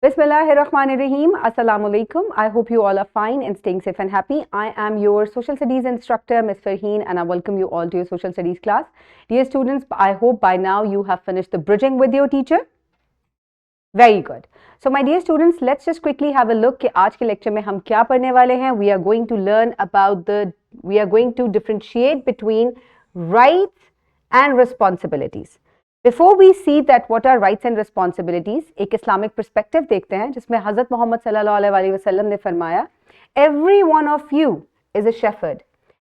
Bismillahirrahmanirrahim. Assalamu alaikum. I hope you all are fine and staying safe and happy. I am your social studies instructor, Ms. Farheen, and I welcome you all to your social studies class. Dear students, I hope by now you have finished the bridging with your teacher. Very good. So my dear students, let's just quickly have a look कि आज के lecture में हम क्या पढ़ने वाले हैं. We are going to differentiate between rights and responsibilities. Before we see that what are rights and responsibilities, एक Islamic perspective देखते हैं जिसमें हज़रत मोहम्मद सल्लल्लाहु अलैहि वसल्लम ने फरमाया, every one of you is a shepherd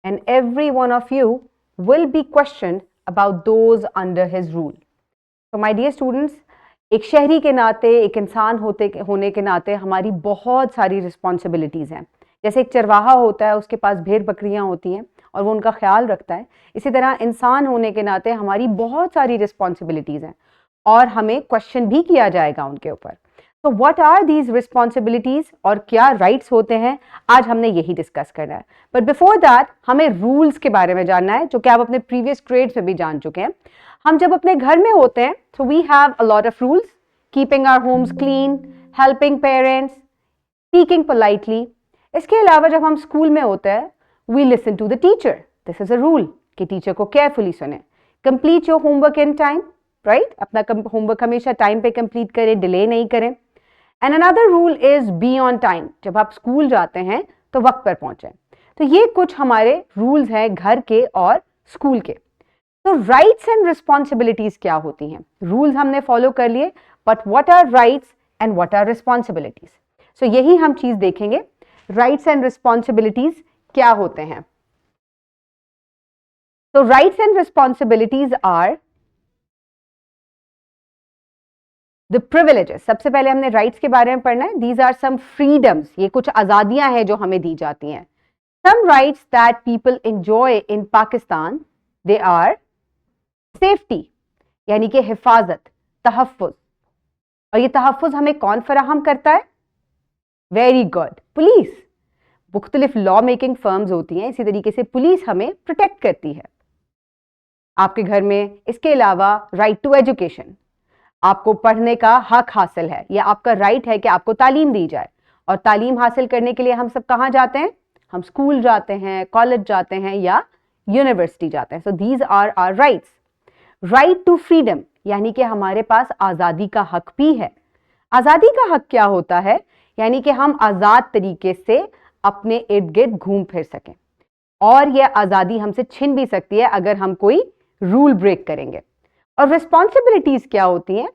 and every one of you will be questioned about those under his rule. So my dear students, एक शहरी के नाते, एक इंसान होने के नाते हमारी बहुत सारी रिस्पॉन्सिबिलिटीज़ हैं. जैसे एक चरवाहा होता है, उसके पास भेड़ बकरियां होती हैं और वो उनका ख्याल रखता है. इसी तरह इंसान होने के नाते हमारी बहुत सारी रिस्पॉन्सिबिलिटीज़ हैं और हमें क्वेश्चन भी किया जाएगा उनके ऊपर. तो व्हाट आर दीज रिस्पॉन्सिबिलिटीज़ और क्या राइट्स होते हैं, आज हमने यही डिस्कस करना है. बट बिफोर दैट हमें रूल्स के बारे में जानना है, जो कि आप अपने प्रीवियस ग्रेड्स में भी जान चुके हैं. हम जब अपने घर में होते हैं तो we have a lot of rules, keeping our homes clean, helping parents, speaking politely. इसके अलावा जब हम स्कूल में होते हैं, we listen to the teacher. This is a rule कि टीचर को केयरफुली सुने. Complete your homework in time, right. अपना होमवर्क हमेशा टाइम पे कंप्लीट करें, डिले नहीं करें. And another rule is be on time. जब आप स्कूल जाते हैं तो वक्त पर पहुंचे. तो ये कुछ हमारे रूल्स हैं घर के और स्कूल के. तो राइट्स एंड रिस्पॉन्सिबिलिटीज क्या होती हैं? रूल्स हमने फॉलो कर लिए, but what are rights and what are responsibilities? So यही हम चीज देखेंगे. राइट्स एंड रिस्पॉन्सिबिलिटीज क्या होते हैं? तो rights and responsibilities are the privileges. सबसे पहले हमने राइट्स के बारे में पढ़ना है. These are some freedoms. ये कुछ आजादियां हैं जो हमें दी जाती हैं. Some rights that people enjoy in Pakistan, they are safety, यानी कि हिफाजत, तहफ्फुज. और ये तहफ्फुज हमें कौन फराहम करता है? Very good, police. मुख्तलिफ लॉ मेकिंग फर्म्स होती हैं, इसी तरीके से पुलिस हमें प्रोटेक्ट करती है आपके घर में. इसके अलावा राइट टू एजुकेशन, आपको पढ़ने का हक हासिल है. यह आपका राइट है कि आपको तालीम दी जाए. और तालीम हासिल करने के लिए हम सब कहाँ जाते हैं? हम स्कूल जाते हैं, कॉलेज जाते हैं या यूनिवर्सिटी जाते हैं. So these are our rights. Right to freedom, यानी कि हमारे पास आज़ादी का हक भी है. आज़ादी का हक क्या होता है? यानी कि हम आज़ाद तरीके से अपने इर्द गिर्द घूम फिर सकें. और यह आज़ादी हमसे छिन भी सकती है अगर हम कोई रूल ब्रेक करेंगे. और रिस्पॉन्सिबिलिटीज क्या होती हैं?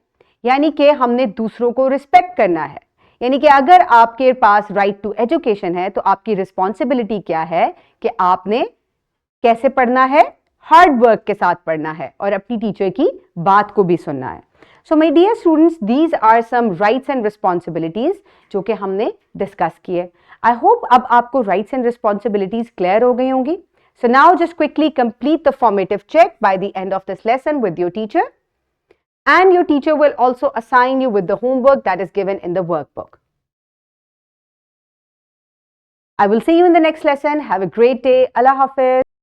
यानी कि हमने दूसरों को रिस्पेक्ट करना है. यानी कि अगर आपके पास राइट टू एजुकेशन है तो आपकी रिस्पॉन्सिबिलिटी क्या है कि आपने कैसे पढ़ना है? हार्ड वर्क के साथ पढ़ना है और अपनी टीचर की बात को भी सुनना है. So my dear students, these are some rights and responsibilities जो कि हमने डिस्कस किए. आई होप अब आपको राइट्स एंड रिस्पॉन्सिबिलिटीज क्लियर हो गई होंगी. So now just quickly complete the formative check by the end of this lesson with your teacher, and your teacher will also assign you with the homework that is given in the workbook. I will see you in the next lesson. Have a great day. Allah Hafiz.